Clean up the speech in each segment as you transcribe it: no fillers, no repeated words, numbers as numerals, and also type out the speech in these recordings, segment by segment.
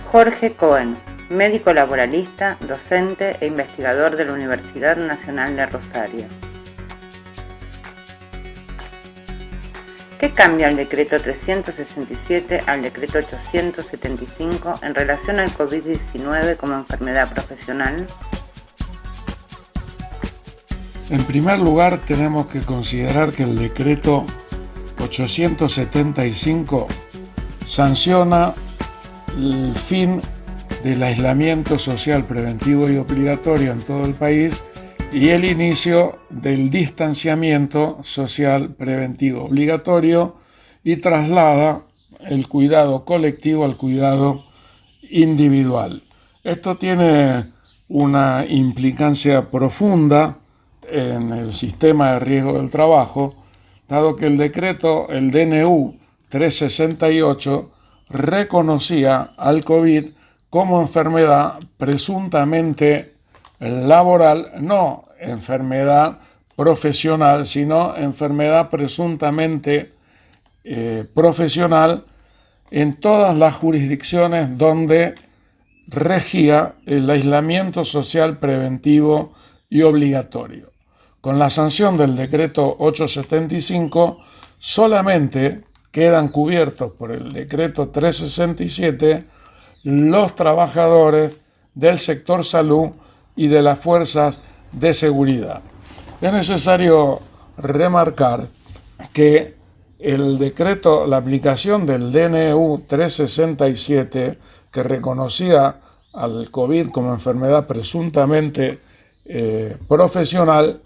Jorge Cohen, médico laboralista, docente e investigador de la Universidad Nacional de Rosario. ¿Qué cambia el decreto 367 al decreto 875 en relación al COVID-19 como enfermedad profesional? En primer lugar, tenemos que considerar que el decreto 875 sanciona el fin del aislamiento social preventivo y obligatorio en todo el país y el inicio del distanciamiento social preventivo obligatorio y traslada el cuidado colectivo al cuidado individual. Esto tiene una implicancia profunda en el sistema de riesgo del trabajo, dado que el decreto, el DNU 368, reconocía al COVID como enfermedad presuntamente laboral, no enfermedad profesional, sino enfermedad presuntamente profesional en todas las jurisdicciones donde regía el aislamiento social preventivo y obligatorio. Con la sanción del decreto 875, solamente quedan cubiertos por el decreto 367 los trabajadores del sector salud y de las fuerzas de seguridad. Es necesario remarcar que el decreto, la aplicación del DNU 367, que reconocía al COVID como enfermedad presuntamente profesional,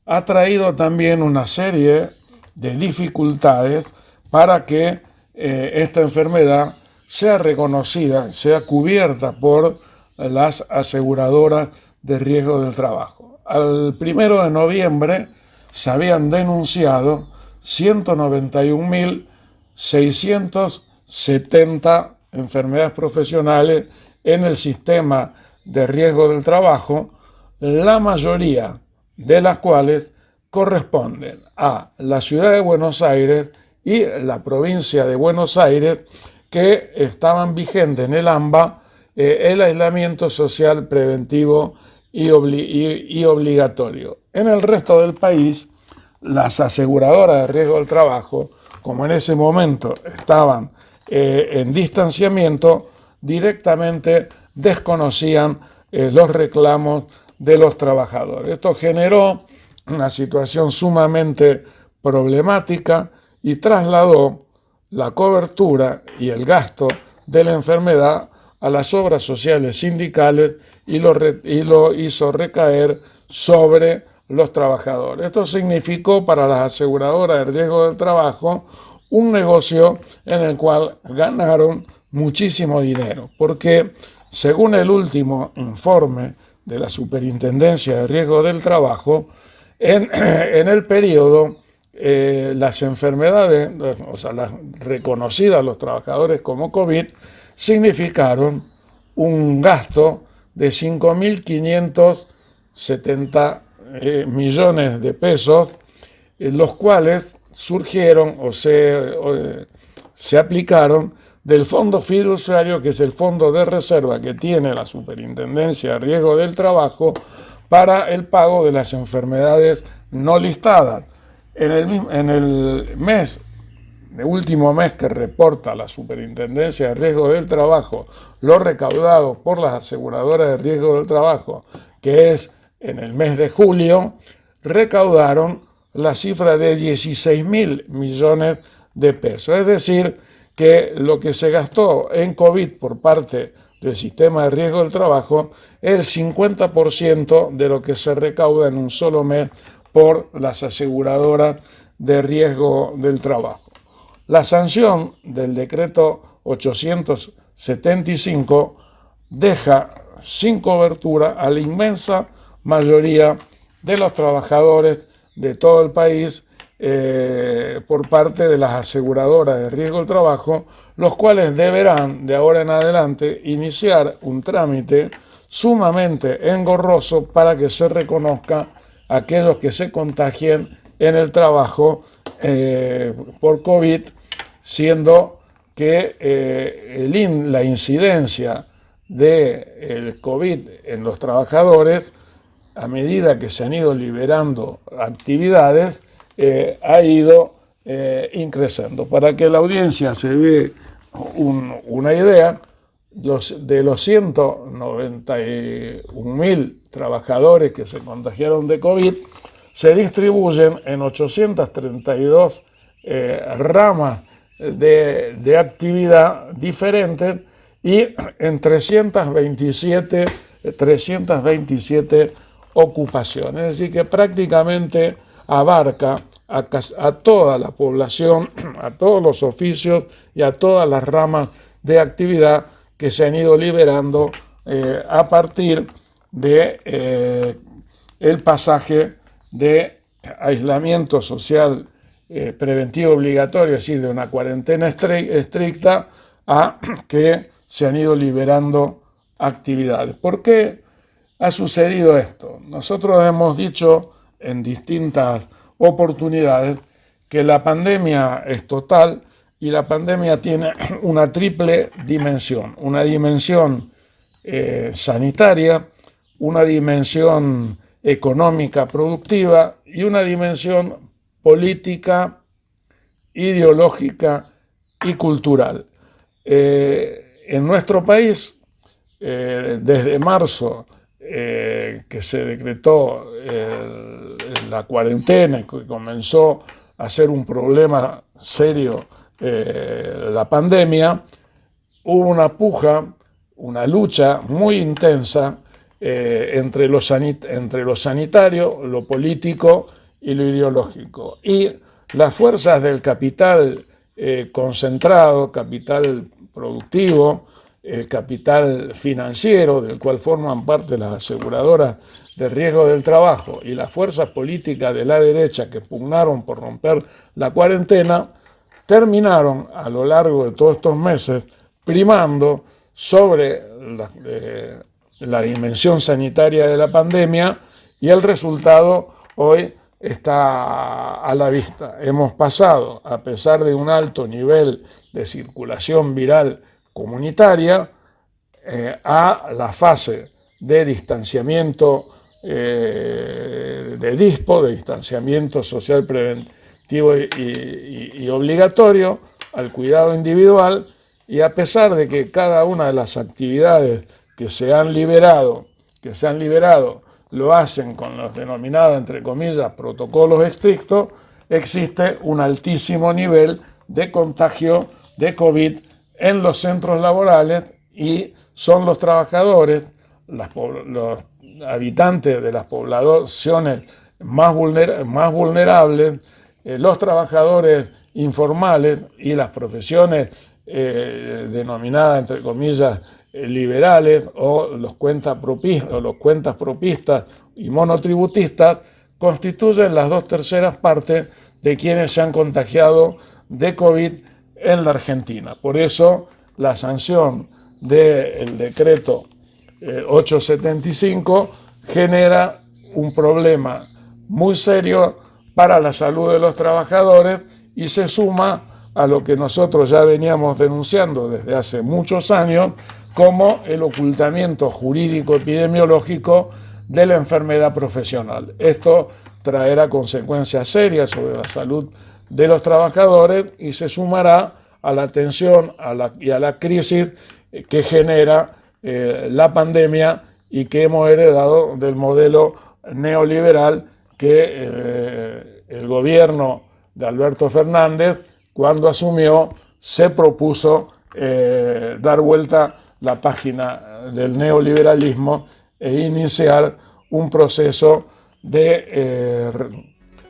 ha traído también una serie de dificultades para que esta enfermedad sea reconocida, sea cubierta por las aseguradoras de riesgo del trabajo. Al 1 de noviembre se habían denunciado 191.670 enfermedades profesionales en el sistema de riesgo del trabajo, la mayoría de las cuales corresponden a la ciudad de Buenos Aires y la provincia de Buenos Aires, que estaban vigentes en el AMBA el aislamiento social preventivo y obligatorio. En el resto del país, las aseguradoras de riesgo del trabajo, como en ese momento estaban en distanciamiento, directamente desconocían los reclamos de los trabajadores. Esto generó una situación sumamente problemática y trasladó la cobertura y el gasto de la enfermedad a las obras sociales sindicales y lo hizo recaer sobre los trabajadores. Esto significó para las aseguradoras de riesgo del trabajo un negocio en el cual ganaron muchísimo dinero, porque según el último informe de la Superintendencia de Riesgo del Trabajo, en el periodo las enfermedades, o sea, las reconocidas a los trabajadores como COVID, significaron un gasto de 5.570 millones de pesos, los cuales surgieron o se aplicaron del fondo fiduciario, que es el fondo de reserva que tiene la Superintendencia de Riesgo del Trabajo para el pago de las enfermedades no listadas. En el último mes que reporta la Superintendencia de Riesgo del Trabajo, lo recaudado por las aseguradoras de riesgo del trabajo, que es en el mes de julio, recaudaron la cifra de 16.000 millones de pesos. Es decir, que lo que se gastó en COVID por parte del sistema de riesgo del trabajo es el 50% de lo que se recauda en un solo mes por las aseguradoras de riesgo del trabajo. La sanción del decreto 875 deja sin cobertura a la inmensa mayoría de los trabajadores de todo el país por parte de las aseguradoras de riesgo del trabajo, los cuales deberán de ahora en adelante iniciar un trámite sumamente engorroso para que se reconozca a aquellos que se contagien en el trabajo por COVID, siendo que la incidencia del COVID en los trabajadores, a medida que se han ido liberando actividades, ha ido increciendo. Para que la audiencia se dé una idea, de los 191.000 trabajadores que se contagiaron de COVID, se distribuyen en 832 ramas de actividad diferentes y en 327 ocupaciones. Es decir, que prácticamente abarca a toda la población, a todos los oficios y a todas las ramas de actividad que se han ido liberando a partir de el pasaje de aislamiento social preventivo obligatorio, es decir, de una cuarentena estricta, a que se han ido liberando actividades. ¿Por qué ha sucedido esto? Nosotros hemos dicho en distintas oportunidades que la pandemia es total y la pandemia tiene una triple dimensión, una dimensión sanitaria, una dimensión económica productiva y una dimensión política, ideológica y cultural. En nuestro país, desde marzo, que se decretó la cuarentena y que comenzó a ser un problema serio la pandemia, hubo una puja, una lucha muy intensa entre lo sanitario, lo político y lo ideológico. Y las fuerzas del capital concentrado, capital productivo, el capital financiero, del cual forman parte las aseguradoras de riesgo del trabajo, y las fuerzas políticas de la derecha que pugnaron por romper la cuarentena, terminaron a lo largo de todos estos meses primando sobre la dimensión sanitaria de la pandemia, y el resultado hoy está a la vista. Hemos pasado, a pesar de un alto nivel de circulación viral comunitaria, a la fase de distanciamiento de distanciamiento social preventivo y obligatorio, al cuidado individual, y a pesar de que cada una de las actividades que se han liberado lo hacen con los denominados, entre comillas, protocolos estrictos, existe un altísimo nivel de contagio de COVID en los centros laborales, y son los trabajadores, los habitantes de las poblaciones más vulnerables, los trabajadores informales y las profesiones denominadas, entre comillas, liberales, o los cuentas propistas y monotributistas, constituyen las 2/3 partes de quienes se han contagiado de COVID en la Argentina. Por eso la sanción del decreto 875 genera un problema muy serio para la salud de los trabajadores y se suma a lo que nosotros ya veníamos denunciando desde hace muchos años como el ocultamiento jurídico epidemiológico de la enfermedad profesional. Esto traerá consecuencias serias sobre la salud de los trabajadores y se sumará a la tensión y a la crisis que genera la pandemia y que hemos heredado del modelo neoliberal que el gobierno de Alberto Fernández, cuando asumió, se propuso dar vuelta la página del neoliberalismo e iniciar un proceso de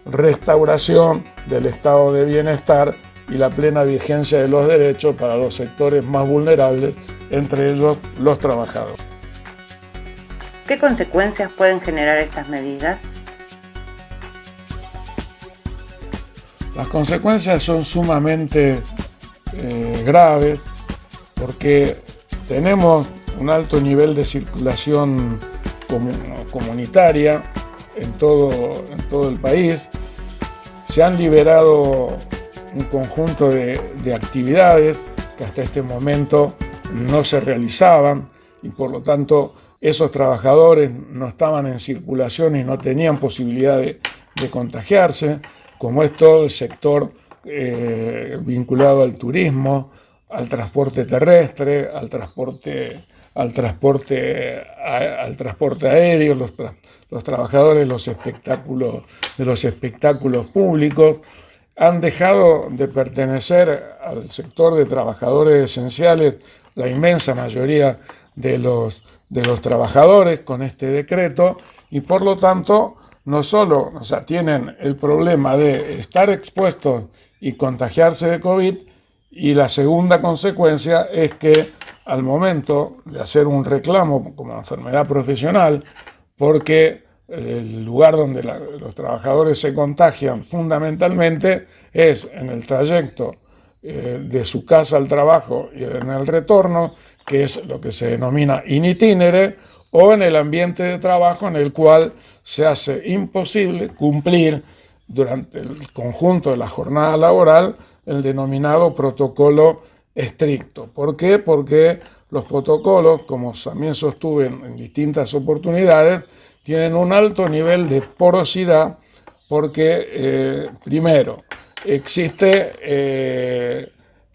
restauración del estado de bienestar y la plena vigencia de los derechos para los sectores más vulnerables, entre ellos los trabajadores. ¿Qué consecuencias pueden generar estas medidas? Las consecuencias son sumamente graves porque tenemos un alto nivel de circulación comunitaria en todo el país. Se han liberado un conjunto de actividades que hasta este momento no se realizaban y por lo tanto esos trabajadores no estaban en circulación y no tenían posibilidad de contagiarse, como es todo el sector vinculado al turismo, al transporte terrestre, al transporte aéreo, los trabajadores de los espectáculos públicos han dejado de pertenecer al sector de trabajadores esenciales, la inmensa mayoría de los trabajadores con este decreto, y por lo tanto no solo, tienen el problema de estar expuestos y contagiarse de COVID, y la segunda consecuencia es que al momento de hacer un reclamo como enfermedad profesional, porque el lugar donde los trabajadores se contagian fundamentalmente es en el trayecto de su casa al trabajo y en el retorno, que es lo que se denomina in itinere, o en el ambiente de trabajo en el cual se hace imposible cumplir durante el conjunto de la jornada laboral el denominado protocolo estricto. ¿Por qué? Porque los protocolos, como también sostuve en distintas oportunidades, tienen un alto nivel de porosidad porque, primero, existe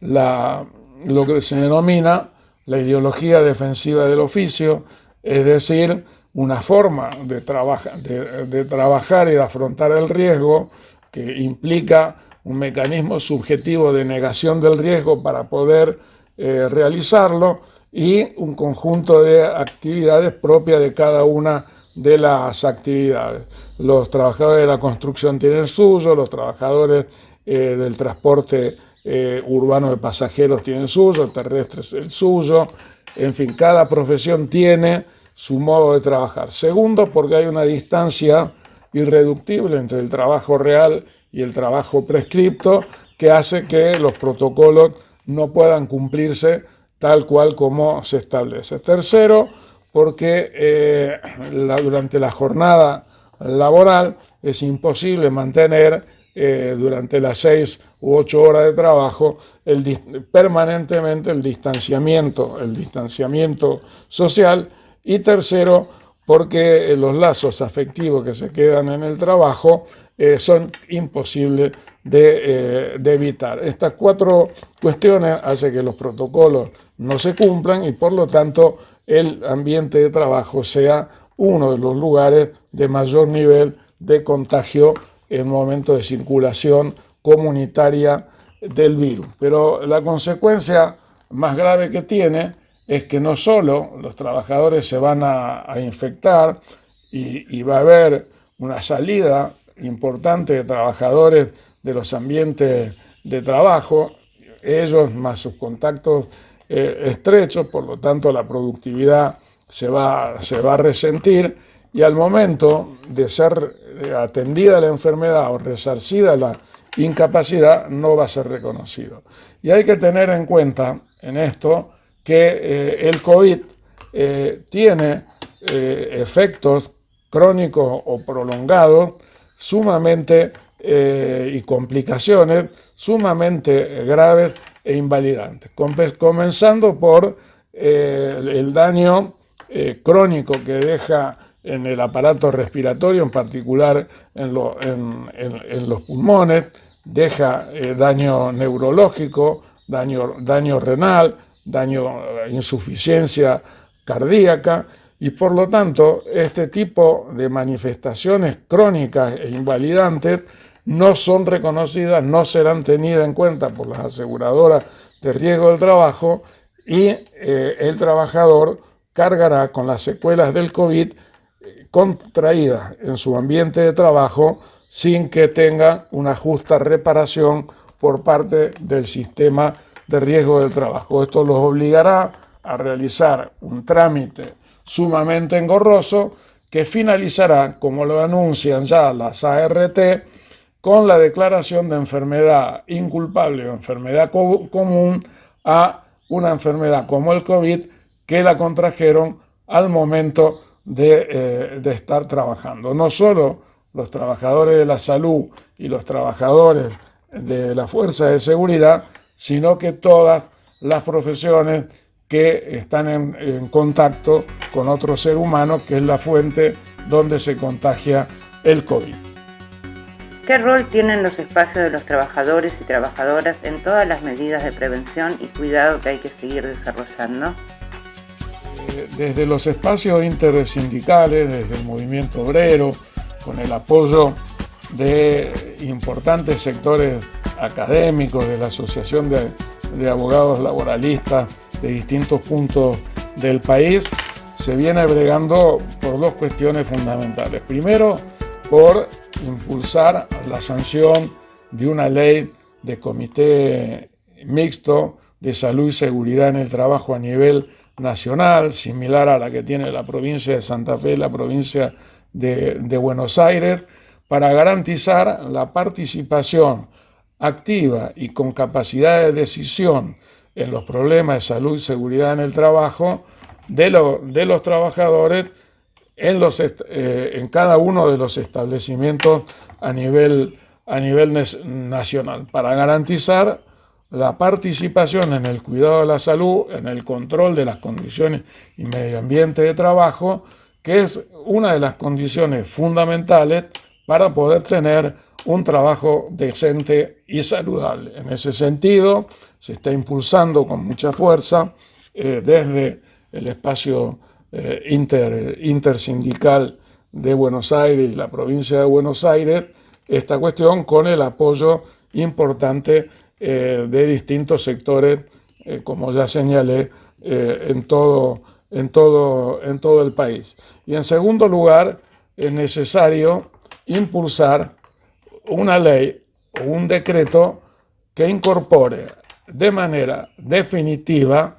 lo que se denomina la ideología defensiva del oficio, es decir, una forma de trabajar y de afrontar el riesgo que implica un mecanismo subjetivo de negación del riesgo para poder realizarlo, y un conjunto de actividades propias de cada una de las actividades. Los trabajadores de la construcción tienen suyo, los trabajadores del transporte urbano de pasajeros tienen suyo, el terrestre el suyo, en fin, cada profesión tiene su modo de trabajar. Segundo, porque hay una distancia irreductible entre el trabajo real y el trabajo prescripto, que hace que los protocolos no puedan cumplirse tal cual como se establece. Tercero, porque durante la jornada laboral es imposible mantener durante las 6 u 8 horas de trabajo permanentemente el distanciamiento social. Y tercero, porque los lazos afectivos que se quedan en el trabajo son imposibles de evitar. Estas 4 cuestiones hacen que los protocolos no se cumplan y por lo tanto el ambiente de trabajo sea uno de los lugares de mayor nivel de contagio en momento de circulación comunitaria del virus. Pero la consecuencia más grave que tiene es que no solo los trabajadores se van a infectar y va a haber una salida importante de trabajadores de los ambientes de trabajo, ellos más sus contactos estrechos, por lo tanto la productividad se va a resentir, y al momento de ser atendida la enfermedad o resarcida la incapacidad no va a ser reconocido. Y hay que tener en cuenta en esto que el COVID tiene efectos crónicos o prolongados sumamente y complicaciones sumamente graves e invalidantes, comenzando por el daño crónico que deja en el aparato respiratorio, en particular en los pulmones, deja daño neurológico, daño renal, insuficiencia cardíaca, y por lo tanto este tipo de manifestaciones crónicas e invalidantes no son reconocidas, no serán tenidas en cuenta por las aseguradoras de riesgo del trabajo, y el trabajador cargará con las secuelas del COVID contraídas en su ambiente de trabajo sin que tenga una justa reparación por parte del sistema de riesgo del trabajo. Esto los obligará a realizar un trámite sumamente engorroso que finalizará, como lo anuncian ya las ART, con la declaración de enfermedad inculpable o enfermedad común a una enfermedad como el COVID que la contrajeron al momento de estar trabajando. No solo los trabajadores de la salud y los trabajadores de la fuerza de seguridad, sino que todas las profesiones que están en contacto con otro ser humano, que es la fuente donde se contagia el COVID. ¿Qué rol tienen los espacios de los trabajadores y trabajadoras en todas las medidas de prevención y cuidado que hay que seguir desarrollando? Desde los espacios intersindicales, desde el movimiento obrero, con el apoyo de importantes sectores académicos, de la Asociación de Abogados Laboralistas de distintos puntos del país, se viene bregando por dos cuestiones fundamentales. Primero, por impulsar la sanción de una ley de comité mixto de salud y seguridad en el trabajo a nivel nacional, similar a la que tiene la provincia de Santa Fe y la provincia de Buenos Aires, para garantizar la participación activa y con capacidad de decisión en los problemas de salud y seguridad en el trabajo de los trabajadores en cada uno de los establecimientos a nivel nacional, para garantizar la participación en el cuidado de la salud, en el control de las condiciones y medio ambiente de trabajo, que es una de las condiciones fundamentales para poder tener un trabajo decente y saludable. En ese sentido, se está impulsando con mucha fuerza desde el espacio intersindical de Buenos Aires y la provincia de Buenos Aires esta cuestión, con el apoyo importante de distintos sectores, como ya señalé, en todo el país. Y en segundo lugar, es necesario impulsar una ley o un decreto que incorpore de manera definitiva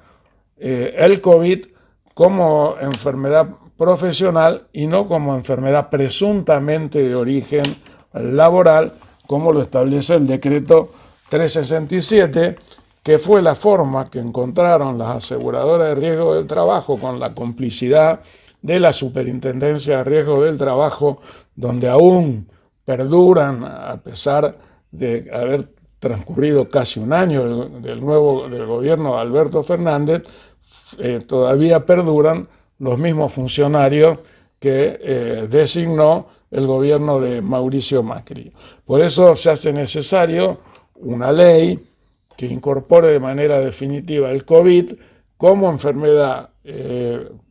el COVID como enfermedad profesional y no como enfermedad presuntamente de origen laboral, como lo establece el decreto 367, que fue la forma que encontraron las aseguradoras de riesgo del trabajo, con la complicidad de la Superintendencia de Riesgo del Trabajo, donde aún perduran, a pesar de haber transcurrido casi un año del gobierno de Alberto Fernández, todavía perduran los mismos funcionarios que designó el gobierno de Mauricio Macri. Por eso se hace necesario una ley que incorpore de manera definitiva el COVID como enfermedad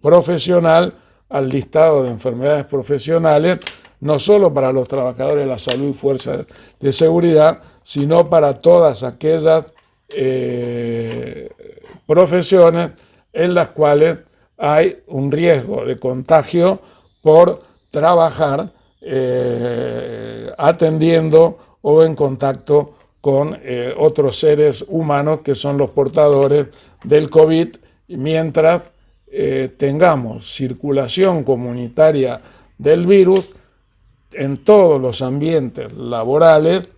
profesional al listado de enfermedades profesionales, no solo para los trabajadores de la salud y fuerzas de seguridad, sino para todas aquellas profesiones en las cuales hay un riesgo de contagio por trabajar atendiendo o en contacto con otros seres humanos que son los portadores del COVID, mientras tengamos circulación comunitaria del virus en todos los ambientes laborales,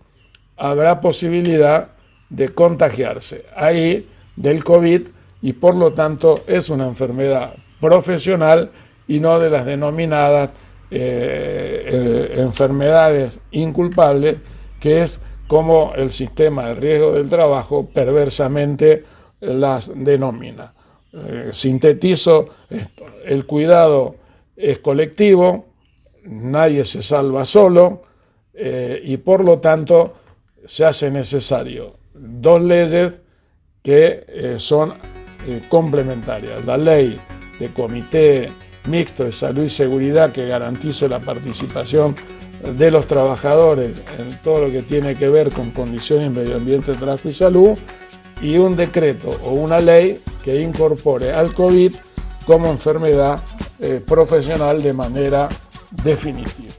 habrá posibilidad de contagiarse ahí del COVID, y por lo tanto es una enfermedad profesional y no de las denominadas enfermedades inculpables, que es como el sistema de riesgo del trabajo perversamente las denomina. Sintetizo esto: el cuidado es colectivo, nadie se salva solo, y por lo tanto se hace necesario dos leyes que son complementarias. La ley de comité mixto de salud y seguridad, que garantice la participación de los trabajadores en todo lo que tiene que ver con condiciones y medio ambiente, trabajo y salud, y un decreto o una ley que incorpore al COVID como enfermedad profesional de manera definitiva.